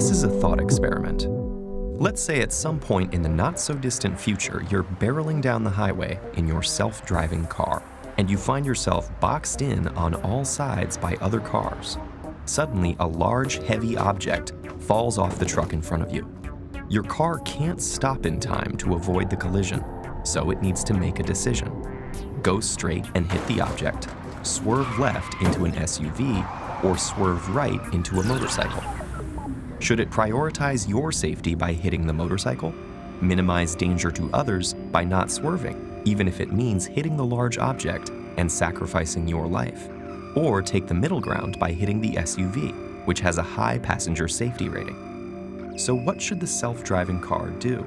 This is a thought experiment. Let's say at some point in the not-so-distant future, you're barreling down the highway in your self-driving car, and you find yourself boxed in on all sides by other cars. Suddenly, a large, heavy object falls off the truck in front of you. Your car can't stop in time to avoid the collision, so it needs to make a decision. Go straight and hit the object, swerve left into an SUV, or swerve right into a motorcycle. Should it prioritize your safety by hitting the motorcycle, minimize danger to others by not swerving, even if it means hitting the large object and sacrificing your life, or take the middle ground by hitting the SUV, which has a high passenger safety rating? So what should the self-driving car do?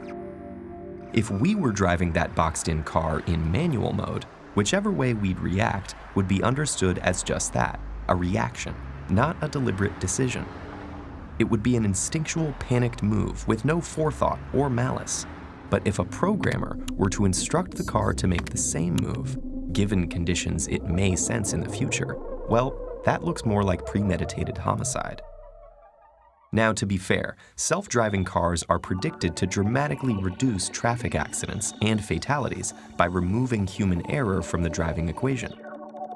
If we were driving that boxed-in car in manual mode, whichever way we'd react would be understood as just that, a reaction, not a deliberate decision. It would be an instinctual, panicked move with no forethought or malice. But if a programmer were to instruct the car to make the same move, given conditions it may sense in the future, well, that looks more like premeditated homicide. Now, to be fair, self-driving cars are predicted to dramatically reduce traffic accidents and fatalities by removing human error from the driving equation.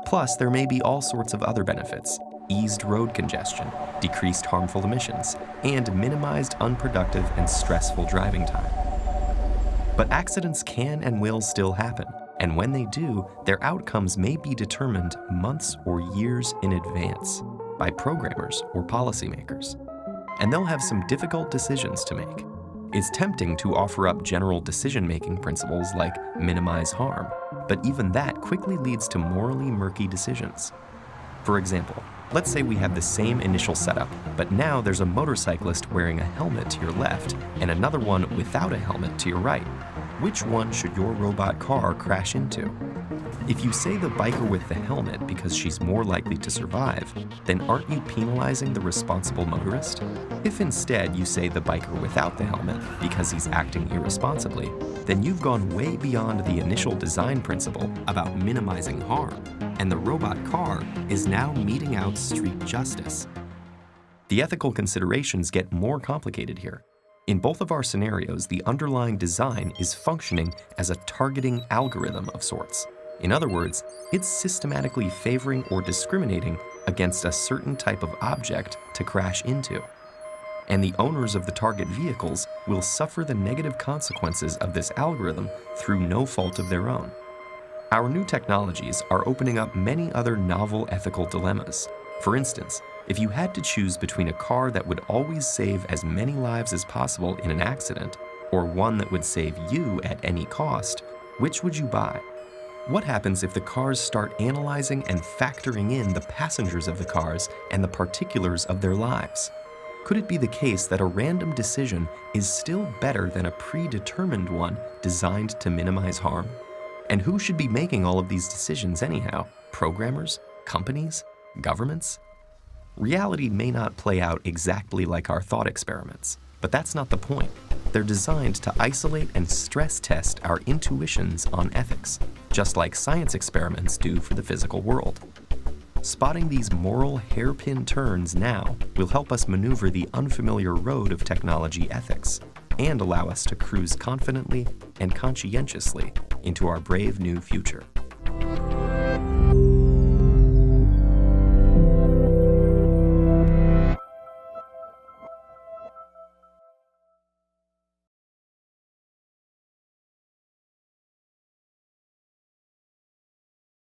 Plus, there may be all sorts of other benefits: eased road congestion, decreased harmful emissions, and minimized unproductive and stressful driving time. But accidents can and will still happen, and when they do, their outcomes may be determined months or years in advance by programmers or policymakers. And they'll have some difficult decisions to make. It's tempting to offer up general decision-making principles like minimize harm, but even that quickly leads to morally murky decisions. For example, let's say we have the same initial setup, but now there's a motorcyclist wearing a helmet to your left and another one without a helmet to your right. Which one should your robot car crash into? If you say the biker with the helmet because she's more likely to survive, then aren't you penalizing the responsible motorist? If instead you say the biker without the helmet because he's acting irresponsibly, then you've gone way beyond the initial design principle about minimizing harm, and the robot car is now meting out street justice. The ethical considerations get more complicated here. In both of our scenarios, the underlying design is functioning as a targeting algorithm of sorts. In other words, it's systematically favoring or discriminating against a certain type of object to crash into. And the owners of the target vehicles will suffer the negative consequences of this algorithm through no fault of their own. Our new technologies are opening up many other novel ethical dilemmas. For instance, if you had to choose between a car that would always save as many lives as possible in an accident, or one that would save you at any cost, which would you buy? What happens if the cars start analyzing and factoring in the passengers of the cars and the particulars of their lives? Could it be the case that a random decision is still better than a predetermined one designed to minimize harm? And who should be making all of these decisions anyhow? Programmers? Companies? Governments? Reality may not play out exactly like our thought experiments, but that's not the point. They're designed to isolate and stress test our intuitions on ethics, just like science experiments do for the physical world. Spotting these moral hairpin turns now will help us maneuver the unfamiliar road of technology ethics and allow us to cruise confidently and conscientiously into our brave new future.